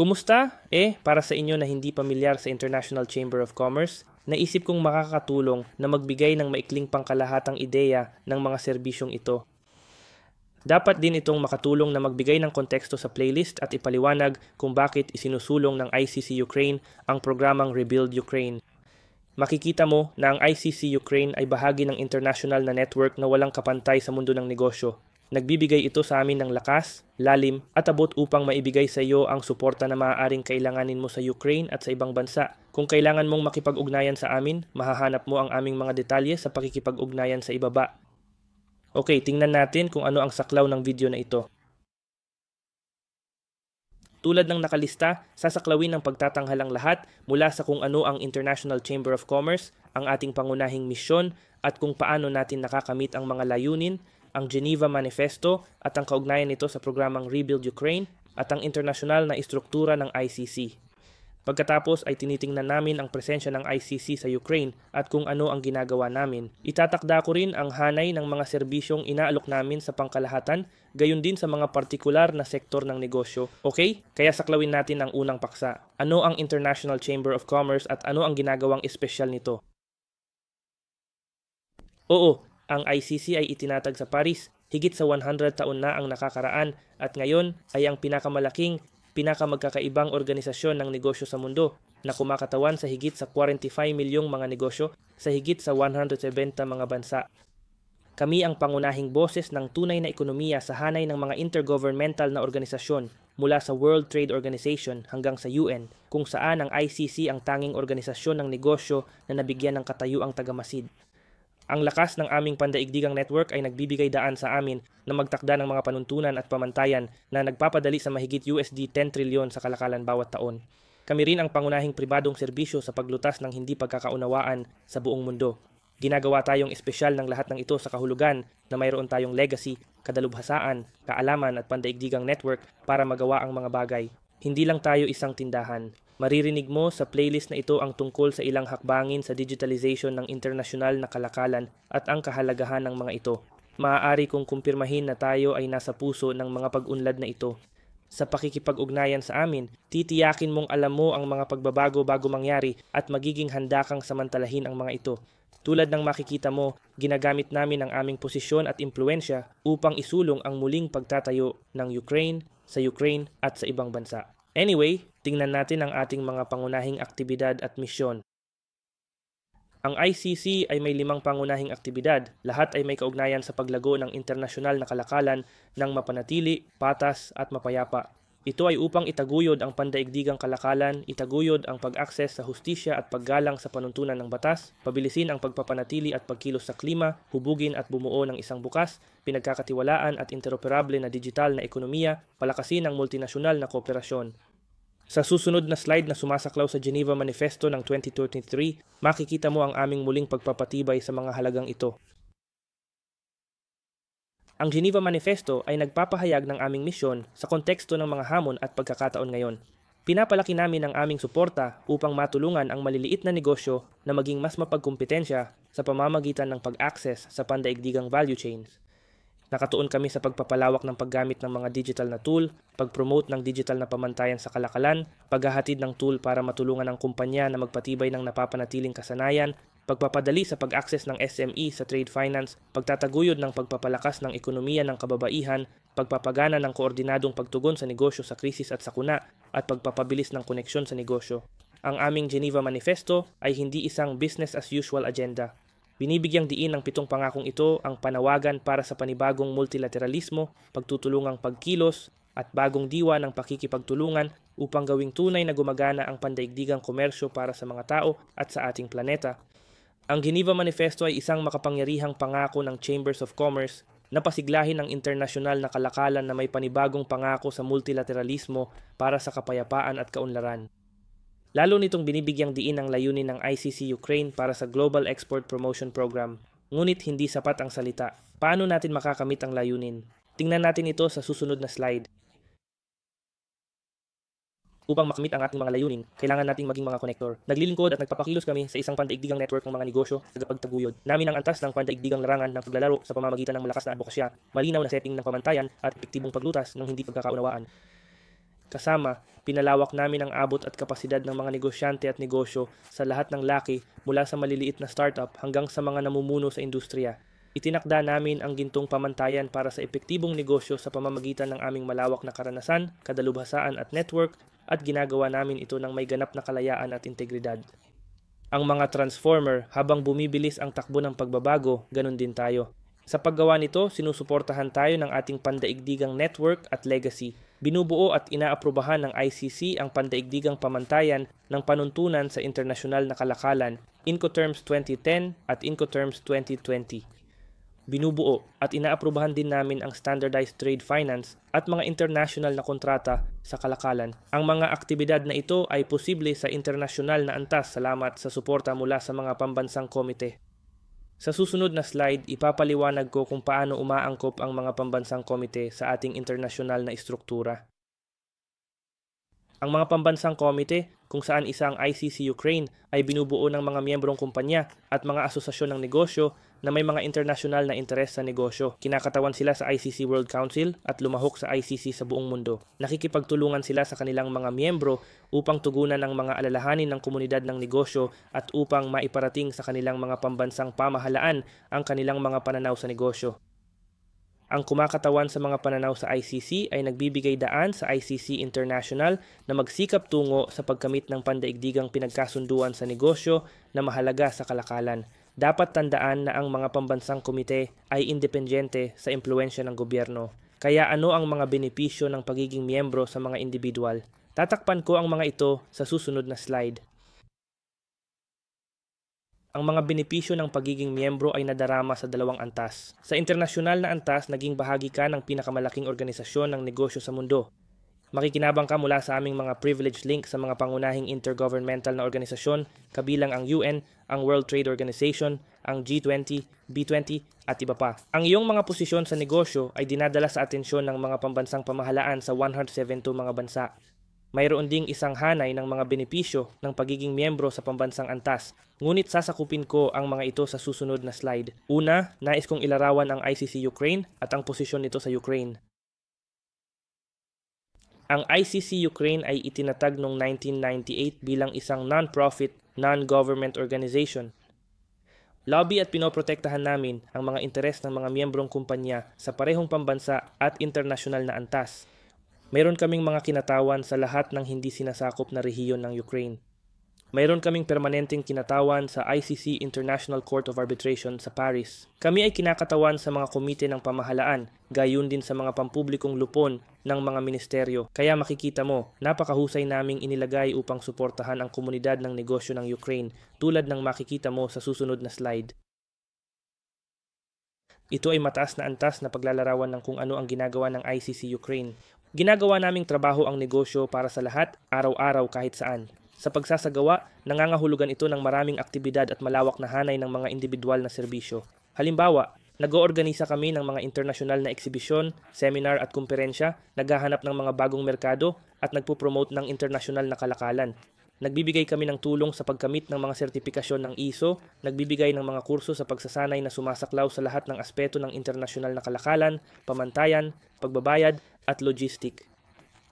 Kumusta? Para sa inyo na hindi pamilyar sa International Chamber of Commerce, naisip kong makakatulong na magbigay ng maikling pangkalahatang ideya ng mga serbisyong ito. Dapat din itong makatulong na magbigay ng konteksto sa playlist at ipaliwanag kung bakit isinusulong ng ICC Ukraine ang programang Rebuild Ukraine. Makikita mo na ang ICC Ukraine ay bahagi ng international na network na walang kapantay sa mundo ng negosyo. Nagbibigay ito sa amin ng lakas, lalim at abot upang maibigay sa iyo ang suporta na maaaring kailanganin mo sa Ukraine at sa ibang bansa. Kung kailangan mong makipag-ugnayan sa amin, mahahanap mo ang aming mga detalye sa pakikipag-ugnayan sa ibaba. Okay, tingnan natin kung ano ang saklaw ng video na ito. Tulad ng nakalista, sasaklawin ng pagtatanghalang lahat mula sa kung ano ang International Chamber of Commerce, ang ating pangunahing misyon at kung paano natin nakakamit ang mga layunin, ang Geneva Manifesto at ang kaugnayan nito sa programang Rebuild Ukraine at ang internasyonal na istruktura ng ICC. Pagkatapos ay tinitingnan namin ang presensya ng ICC sa Ukraine at kung ano ang ginagawa namin. Itatakda ko rin ang hanay ng mga serbisyong inaalok namin sa pangkalahatan, gayon din sa mga partikular na sektor ng negosyo. Okay? Kaya saklawin natin ang unang paksa. Ano ang International Chamber of Commerce at ano ang ginagawang espesyal nito? Oo, ang ICC ay itinatag sa Paris. Higit sa 100 taon na ang nakakaraan at ngayon ay ang pinakamagkakaibang organisasyon ng negosyo sa mundo na kumakatawan sa higit sa 45 milyong mga negosyo sa higit sa 170 mga bansa. Kami ang pangunahing boses ng tunay na ekonomiya sa hanay ng mga intergovernmental na organisasyon mula sa World Trade Organization hanggang sa UN, kung saan ang ICC ang tanging organisasyon ng negosyo na nabigyan ng katayuang tagamasid. Ang lakas ng aming pandaigdigang network ay nagbibigay daan sa amin na magtakda ng mga panuntunan at pamantayan na nagpapadali sa mahigit USD 10 trilyon sa kalakalan bawat taon. Kami rin ang pangunahing pribadong serbisyo sa paglutas ng hindi pagkakaunawaan sa buong mundo. Ginagawa tayong espesyal ng lahat ng ito sa kahulugan na mayroon tayong legacy, kadalubhasaan, kaalaman at pandaigdigang network para magawa ang mga bagay. Hindi lang tayo isang tindahan. Maririnig mo sa playlist na ito ang tungkol sa ilang hakbangin sa digitalization ng internasyonal na kalakalan at ang kahalagahan ng mga ito. Maaari kong kumpirmahin na tayo ay nasa puso ng mga pag-unlad na ito. Sa pakikipag-ugnayan sa amin, titiyakin mong alam mo ang mga pagbabago bago mangyari at magiging handa kang samantalahin ang mga ito. Tulad ng makikita mo, ginagamit namin ang aming posisyon at impluensya upang isulong ang muling pagtatayo ng Ukraine, sa Ukraine at sa ibang bansa. Anyway, tingnan natin ang ating mga pangunahing aktibidad at misyon. Ang ICC ay may 5 pangunahing aktibidad. Lahat ay may kaugnayan sa paglago ng internasyonal na kalakalan ng mapanatili, patas at mapayapa. Ito ay upang itaguyod ang pandaigdigang kalakalan, itaguyod ang pag-akses sa hustisya at paggalang sa panuntunan ng batas, pabilisin ang pagpapanatili at pagkilos sa klima, hubugin at bumuo ng isang bukas, pinagkakatiwalaan at interoperable na digital na ekonomiya, palakasin ang multinasyonal na kooperasyon. Sa susunod na slide na sumasaklaw sa Geneva Manifesto ng 2023, makikita mo ang aming muling pagpapatibay sa mga halagang ito. Ang Geneva Manifesto ay nagpapahayag ng aming misyon sa konteksto ng mga hamon at pagkakataon ngayon. Pinapalaki namin ang aming suporta upang matulungan ang maliliit na negosyo na maging mas mapagkumpetensya sa pamamagitan ng pag-access sa pandaigdigang value chains. Nakatuon kami sa pagpapalawak ng paggamit ng mga digital na tool, pag-promote ng digital na pamantayan sa kalakalan, paghahatid ng tool para matulungan ang kumpanya na magpatibay ng napapanatiling kasanayan, pagpapadali sa pag-access ng SME sa trade finance, pagtataguyod ng pagpapalakas ng ekonomiya ng kababaihan, pagpapagana ng koordinadong pagtugon sa negosyo sa krisis at sakuna, at pagpapabilis ng koneksyon sa negosyo. Ang aming Geneva Manifesto ay hindi isang business as usual agenda. Binibigyang diin ng 7 pangakong ito ang panawagan para sa panibagong multilateralismo, pagtutulungang pagkilos, at bagong diwa ng pakikipagtulungan upang gawing tunay na gumagana ang pandaigdigang komersyo para sa mga tao at sa ating planeta. Ang Geneva Manifesto ay isang makapangyarihang pangako ng Chambers of Commerce na pasiglahin ang internasyonal na kalakalan na may panibagong pangako sa multilateralismo para sa kapayapaan at kaunlaran. Lalo nitong binibigyang diin ang layunin ng ICC Ukraine para sa Global Export Promotion Program. Ngunit hindi sapat ang salita. Paano natin makakamit ang layunin? Tingnan natin ito sa susunod na slide. Upang makamit ang ating mga layunin, kailangan nating maging mga konektor. Naglilingkod at nagpapakilos kami sa isang pandaigdigang network ng mga negosyo sa tagapagtaguyod. Namin ang antas ng pandaigdigang larangan ng paglalaro sa pamamagitan ng malakas na advokasya, malinaw na setting ng pamantayan at epektibong paglutas ng hindi pagkakaunawaan. Kasama, Pinalawak namin ang abot at kapasidad ng mga negosyante at negosyo sa lahat ng laki mula sa maliliit na startup hanggang sa mga namumuno sa industriya. Itinakda namin ang gintong pamantayan para sa epektibong negosyo sa pamamagitan ng aming malawak na karanasan, kadalubhasaan at network at ginagawa namin ito ng may ganap na kalayaan at integridad. Ang mga transformer, habang bumibilis ang takbo ng pagbabago, ganun din tayo. Sa paggawa nito, sinusuportahan tayo ng ating pandaigdigang network at legacy. Binubuo at inaaprubahan ng ICC ang pandaigdigang pamantayan ng panuntunan sa internasyonal na kalakalan, Incoterms 2010 at Incoterms 2020. Binubuo at inaaprubahan din namin ang Standardized Trade Finance at mga international na kontrata sa kalakalan. Ang mga aktibidad na ito ay posible sa internasyonal na antas salamat sa suporta mula sa mga pambansang komite. Sa susunod na slide, ipapaliwanag ko kung paano umaangkop ang mga pambansang komite sa ating internasyonal na istruktura. Ang mga pambansang komite, kung saan isa ang ICC Ukraine, ay binubuo ng mga miyembrong kumpanya at mga asosasyon ng negosyo na may mga internasyonal na interes sa negosyo. Kinakatawan sila sa ICC World Council at lumahok sa ICC sa buong mundo. Nakikipagtulungan sila sa kanilang mga miyembro upang tugunan ang mga alalahanin ng komunidad ng negosyo at upang maiparating sa kanilang mga pambansang pamahalaan ang kanilang mga pananaw sa negosyo. Ang kumakatawan sa mga pananaw sa ICC ay nagbibigay daan sa ICC International na magsikap tungo sa pagkamit ng pandaigdigang pinagkasunduan sa negosyo na mahalaga sa kalakalan. Dapat tandaan na ang mga pambansang komite ay independyente sa impluensya ng gobyerno. Kaya ano ang mga benepisyo ng pagiging miyembro sa mga individual? Tatakpan ko ang mga ito sa susunod na slide. Ang mga benepisyo ng pagiging miyembro ay nadarama sa dalawang antas. Sa internasyonal na antas, naging bahagi ka ng pinakamalaking organisasyon ng negosyo sa mundo. Makikinabang ka mula sa aming mga privilege link sa mga pangunahing intergovernmental na organisasyon, kabilang ang UN, ang World Trade Organization, ang G20, B20 at iba pa. Ang iyong mga posisyon sa negosyo ay dinadala sa atensyon ng mga pambansang pamahalaan sa 172 mga bansa. Mayroon ding isang hanay ng mga benepisyo ng pagiging miyembro sa pambansang antas, ngunit sasakupin ko ang mga ito sa susunod na slide. Una, nais kong ilarawan ang ICC Ukraine at ang posisyon nito sa Ukraine. Ang ICC Ukraine ay itinatag noong 1998 bilang isang non-profit, non-government organization. Lobby at pinoprotektahan namin ang mga interes ng mga miyembrong kumpanya sa parehong pambansa at internasyonal na antas. Mayroon kaming mga kinatawan sa lahat ng hindi sinasakop na rehiyon ng Ukraine. Mayroon kaming permanenteng kinatawan sa ICC International Court of Arbitration sa Paris. Kami ay kinakatawan sa mga komite ng pamahalaan, gayon din sa mga pampublikong lupon ng mga ministeryo. Kaya makikita mo, napakahusay naming inilagay upang suportahan ang komunidad ng negosyo ng Ukraine, tulad ng makikita mo sa susunod na slide. Ito ay mataas na antas na paglalarawan ng kung ano ang ginagawa ng ICC Ukraine. Ginagawa naming trabaho ang negosyo para sa lahat, araw-araw kahit saan. Sa pagsasagawa, nangangahulugan ito ng maraming aktibidad at malawak na hanay ng mga individual na serbisyo. Halimbawa, nag-oorganisa kami ng mga internasyonal na eksibisyon, seminar at kumperensya, naghahanap ng mga bagong merkado at nagpo-promote ng internasyonal na kalakalan. Nagbibigay kami ng tulong sa pagkamit ng mga sertipikasyon ng ISO, nagbibigay ng mga kurso sa pagsasanay na sumasaklaw sa lahat ng aspeto ng internasyonal na kalakalan, pamantayan, pagbabayad, at logistic.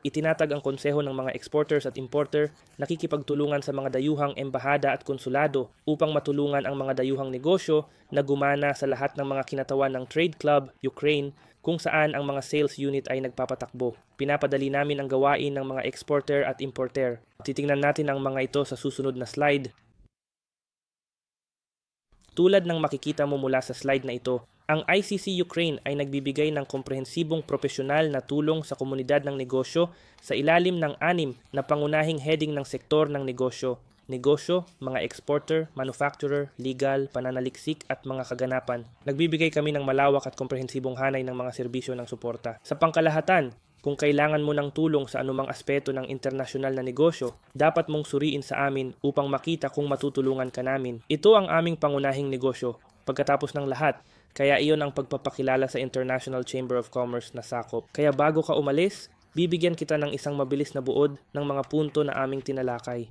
Itinatag ang konseho ng mga exporters at importer, nakikipagtulungan sa mga dayuhang embahada at konsulado upang matulungan ang mga dayuhang negosyo na gumana sa lahat ng mga kinatawan ng Trade Club, Ukraine, kung saan ang mga sales unit ay nagpapatakbo. Pinapadali namin ang gawain ng mga exporter at importer. Titingnan natin ang mga ito sa susunod na slide. Tulad ng makikita mo mula sa slide na ito, ang ICC Ukraine ay nagbibigay ng komprehensibong profesional na tulong sa komunidad ng negosyo sa ilalim ng 6 na pangunahing heading ng sektor ng negosyo. Negosyo, mga exporter, manufacturer, legal, pananaliksik at mga kaganapan. Nagbibigay kami ng malawak at komprehensibong hanay ng mga serbisyo ng suporta. Sa pangkalahatan, kung kailangan mo ng tulong sa anumang aspeto ng internasyonal na negosyo, dapat mong suriin sa amin upang makita kung matutulungan ka namin. Ito ang aming pangunahing negosyo. Pagkatapos ng lahat, kaya iyon ang pagpapakilala sa International Chamber of Commerce na sakop. Kaya bago ka umalis, bibigyan kita ng isang mabilis na buod ng mga punto na aming tinalakay.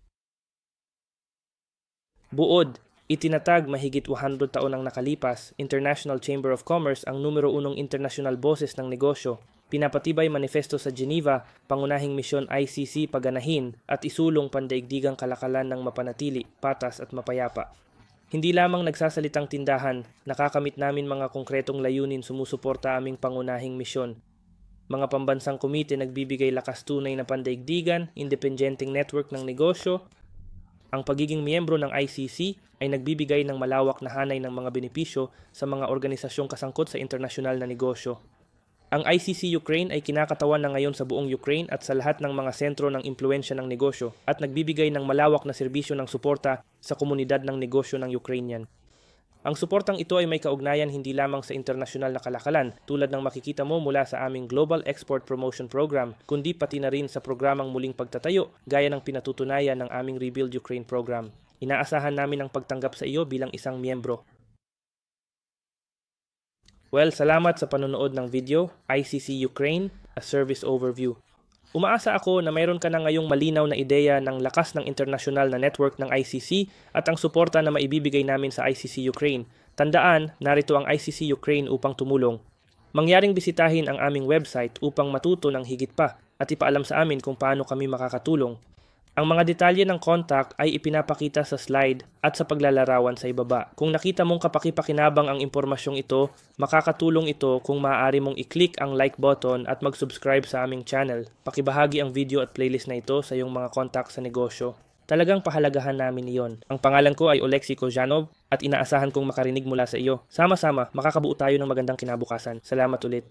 Buod, itinatag mahigit 100 taon ang nakalipas, International Chamber of Commerce ang numero 1 international boses ng negosyo. Pinapatibay manifesto sa Geneva, pangunahing misyon ICC paganahin at isulong pandaigdigang kalakalan ng mapanatili, patas at mapayapa. Hindi lamang nagsasalitang tindahan, nakakamit namin mga konkretong layunin sumusuporta aming pangunahing misyon. Mga pambansang komite nagbibigay lakas tunay na pandaigdigan, independenteng network ng negosyo. Ang pagiging miyembro ng ICC ay nagbibigay ng malawak na hanay ng mga benepisyo sa mga organisasyong kasangkot sa internasyonal na negosyo. Ang ICC Ukraine ay kinakatawan na ngayon sa buong Ukraine at sa lahat ng mga sentro ng impluensya ng negosyo at nagbibigay ng malawak na serbisyo ng suporta sa komunidad ng negosyo ng Ukrainian. Ang suportang ito ay may kaugnayan hindi lamang sa internasyonal na kalakalan tulad ng makikita mo mula sa aming Global Export Promotion Program, kundi pati na rin sa programang muling pagtatayo gaya ng pinatutunayan ng aming Rebuild Ukraine program. Inaasahan namin ang pagtanggap sa iyo bilang isang miyembro. Well, salamat sa panonood ng video, ICC Ukraine, a Service Overview. Umaasa ako na mayroon ka na ngayong malinaw na ideya ng lakas ng internasyonal na network ng ICC at ang suporta na maibibigay namin sa ICC Ukraine. Tandaan, narito ang ICC Ukraine upang tumulong. Mangyaring bisitahin ang aming website upang matuto ng higit pa at ipaalam sa amin kung paano kami makakatulong. Ang mga detalye ng contact ay ipinapakita sa slide at sa paglalarawan sa ibaba. Kung nakita mong kapakipakinabang ang impormasyong ito, makakatulong ito kung maaari mong i-click ang like button at mag-subscribe sa aming channel. Pakibahagi ang video at playlist na ito sa iyong mga contact sa negosyo. Talagang pahalagahan namin iyon. Ang pangalan ko ay Oleksiy Kozhanov at inaasahan kong makarinig mula sa iyo. Sama-sama, makakabuo tayo ng magandang kinabukasan. Salamat ulit.